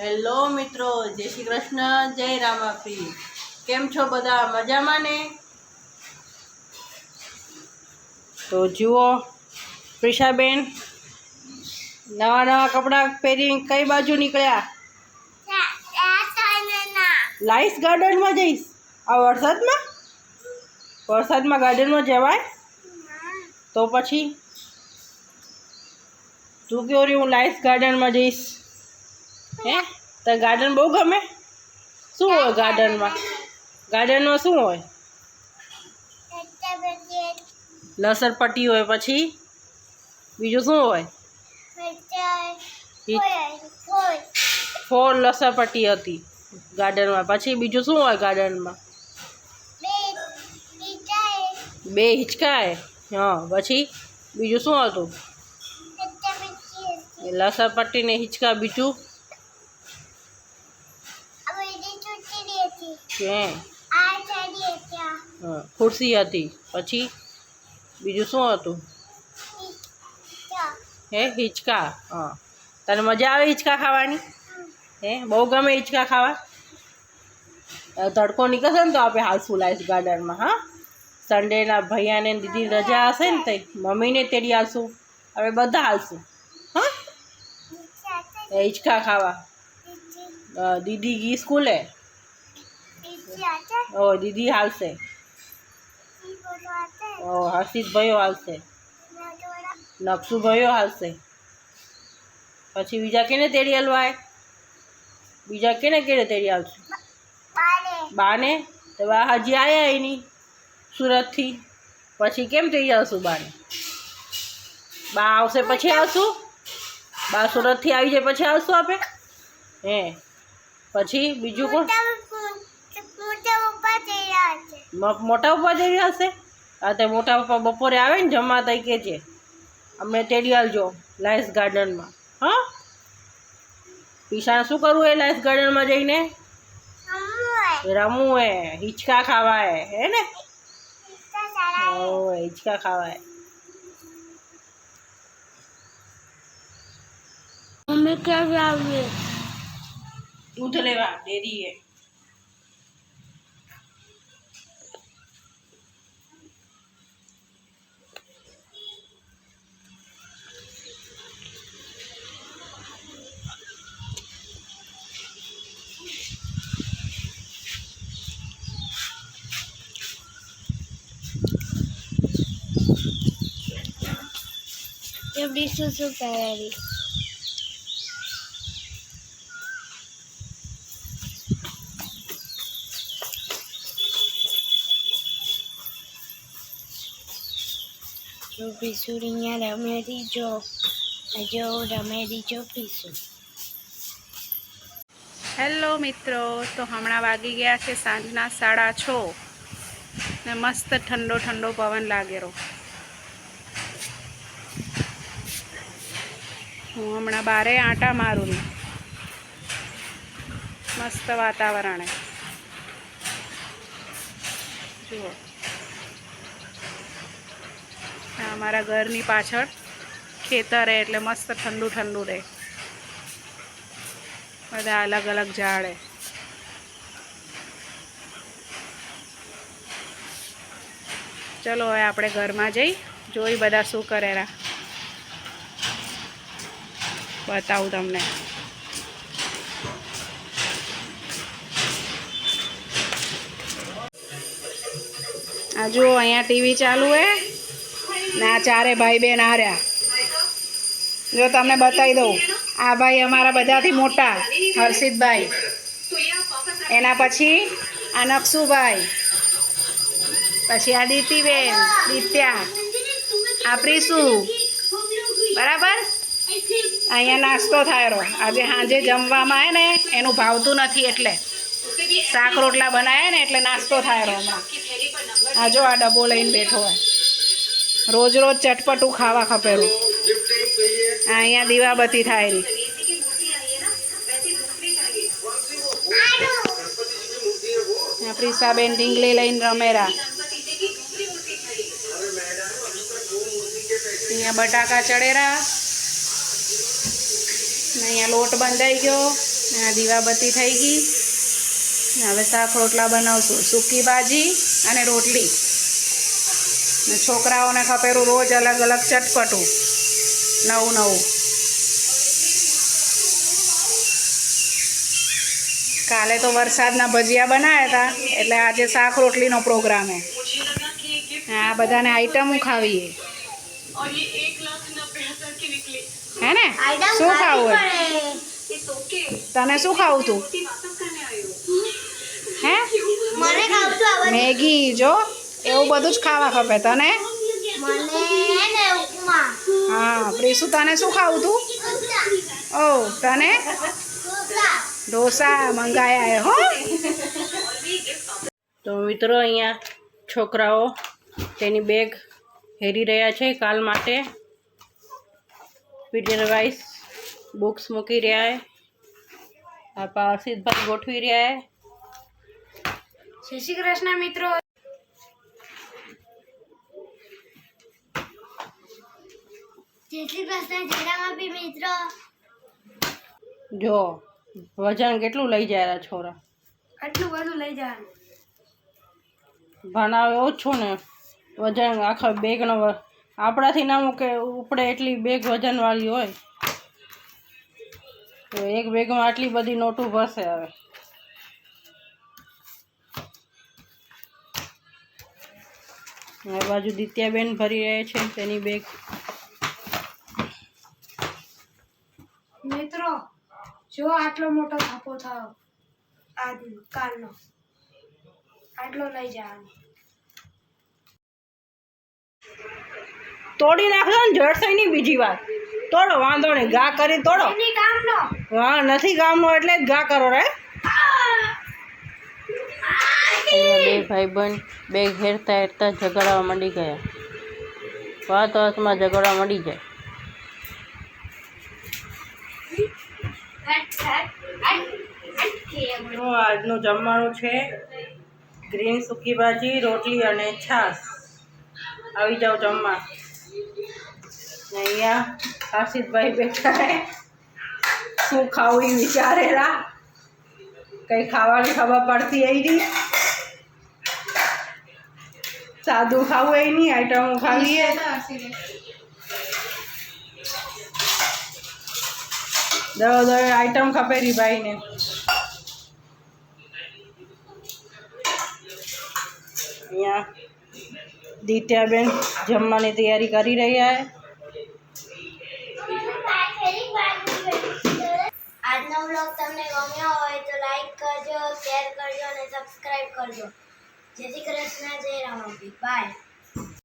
Hello મિત્રો, જય શ્રી કૃષ્ણ, જય રામાપી। કેમ છો બધા? મજામાં ને? તો જુઓ પ્રિશાબેન નવા નવા કપડાં પહેરીને કઈ બાજુ નીકળ્યા? લાઈસ ગાર્ડનમાં જઈશ? આ વરસાદમાં ગાર્ડનમાં જવાય? તો પછી તું કહો રી હું લાઈસ ગાર્ડનમાં જઈશ? હે તો ગાર્ડન બહુ ગમે? શું હોય ગાર્ડનમાં? ગાર્ડનમાં શું હોય? લસરપટ્ટી હોય, પછી બીજું શું હોય? ફોર લસરપટ્ટી હતી ગાર્ડનમાં। પછી બીજું શું હોય ગાર્ડનમાં? બે હિંચકાય। હા, પછી બીજું શું હતું? લસરપટ્ટી ને હિંચકા। બીજું ખુરશી હતી। પછી બીજું શું હતું? હે હિંચકા। હા, તને મજા આવે હિંચકા ખાવાની? હે બહુ ગમે હિંચકા ખાવા? તડકો નીકળશે ને તો આપણે હાલશું લાઈસ ગાર્ડનમાં। હા, સન્ડેના ભૈયાને દીદી રજા હશે ને તો મમ્મીને તેડી હાલશું, આપણે બધા હાલશું। હા, હિંચકા ખાવા। દીદી ગઈ સ્કૂલે? ઓ દીદી હાલશે। ઓ હર્ષિત ભાઈઓ હાલશે, નકશુ ભાઈઓ હાલશે। પછી બીજા કેને તેડી હાલવાય? બીજા કેને તેડી હાલશું? બાને? તો બા હજી આવ્યા નહીં સુરતથી, પછી કેમ તેડી આવશું બાને? બા આવશે પછી આવશું? બા સુરતથી આવી જાય પછી આવશું આપણે? હે પછી બીજું કોણ? મોટા પપ્પા તેડી આવશે? હા, તો મોટા પપ્પા બપોરે આવે ને જમવા તઈ કહેજે અમને તેડી આવજો લાઈસ ગાર્ડનમાં। હા, પીસાને શું કરવું એ લાઈસ ગાર્ડનમાં જઈને? રમવું હે, હિંચકા ખાવા હે ને? ઓ હિંચકા ખાવા હે। મમ્મી ક્યાં આવી? દૂધ લેવા ડેરીએ। એવડી શું પહેરી? પીસુ અહીંયા રમેરી જો રમેરી જો પીસુ। હેલો મિત્રો, તો હમણાં વાગી ગયા છે સાંજના 6:30 ને મસ્ત ઠંડો ઠંડો પવન લાગેલો। હું હમણાં બારે આંટા મારું ને મસ્ત વાતાવરણ હે જુઓ। અમારા ઘરની પાછળ ખેતર હે એટલે મસ્ત ઠંડુ ઠંડુ રહે, બધા અલગ અલગ ઝાડ હે। ચલો હવે આપણે ઘરમાં જઈ જોઈ બધા શું કરેરા બતાવું તમને। આ જુઓ અહીંયા ટીવી ચાલુ હે ને આ ચારે ભાઈ બહેન આ રહ્યા। જો તમને બતાવી દઉં, આ ભાઈ અમારા બધાથી મોટા હર્ષિતભાઈ, એના પછી આ નકશુભાઈ, પછી આ દીતીબેન દિત્યા, આ પ્રીસુ, બરાબર। અહીંયા નાસ્તો થાય આજે સાંજે જમવામાં આવે ને એનું ભાવતું નથી એટલે શાક રોટલા બનાવ્યા ને એટલે નાસ્તો થાય હમણાં। આ જો આ ડબ્બો લઈને બેઠો હોય, રોજ રોજ ચટપટું ખાવા ખપેરું। અહીંયા દીવાબત્તી થાય રહી, પ્રિસાબેન ઢીંગલી લઈને રમેરા। અહીંયા બટાકા ચડેરા ને અહીંયા લોટ બંધાઈ ગયો। આ દીવાબત્તી થઈ ગઈ. હવે શાક રોટલા બનાવશું, સૂકી ભાજી અને રોટલી. ને છોકરાઓને ખપેરું રોજ અલગ અલગ ચટપટું નવું નવું. કાલે તો વરસાદના ભજીયા બનાવ્યા હતા, એટલે આજે શાક રોટલીનો પ્રોગ્રામ હે. આ બધાને આઈટમો ખાવીએ હે ને. શું ખાવું હોય? તને શું ખાવું તું? હે મેગી? જો એવું બધું જ ખાવા ખપે તને. હા પ્રીસુ, તને શું ખાવું તું? ઓ તને ઢોસા મંગાયા હે હો. તો મિત્રો અહીંયા છોકરાઓ તેની બેગ હેરી રહ્યા છે કાલ માટે. પીરિયડ વાઇઝ બુક્સ મૂકી રહ્યા હે. આ પારસીદભાઈ ગોઠવી રહ્યા હે. જય શ્રી કૃષ્ણ મિત્રો. જય શ્રી કૃષ્ણ. જયરામ બી મિત્રો. જો વજન કેટલું લઈ જાય આ છોરા. આટલું બધું લઈ જવાનું. ભણાવે ઓછું ને વજન આખા બેગનો આપણાથી ના મૂકે ઉપડે એટલી બેગ વજનવાળી હોય. તો એક બેગમાં આટલી બધી નોટું ભરશે. હવે આ બાજુ દિત્યાબેન ભરી રહે છે તેની બેગ. મિત્રો જો આટલો મોટો થાપો થયો આ કાલનો, આટલો લઈ જવાનો. તોડી નાખજો ને, જડશે નહીં બીજી વાર. તોડો, વાંધો નહીં, ઘા કરી તોડો. હા નથી કામનો એટલે જ ઘા કરો રે. અહીંયા બે ભાઈબંધ બેગ હેરતા હેરતા ઝઘડવા માંડી ગયા. વાત વાતમાં ઝઘડવા માંડી જાય. તો આજનું જમવાનું છે ગ્રીન સૂકી ભાજી, રોટલી અને છાશ. આવી જાઓ જમવા. અહીંયા હર્ષિતભાઈ બેઠા હે, શું ખાવું એ વિચારેલા. કંઈ ખાવાની ખબર પડતી એ નહીં. સાદું ખાવું એ નહીં, આઈટમો ખાવીએ. દવા દવા આઈટમ ખપેરી ભાઈને. અહીંયા દિત્યાબેન જમવાની તૈયારી કરી રહ્યા છે. આજનો વ્લોગ તમને ગમ્યો હોય તો લાઈક કરજો, શેર કરજો અને સબસ્ક્રાઇબ કરજો. જય શ્રી કૃષ્ણ. જય રામ. બાય.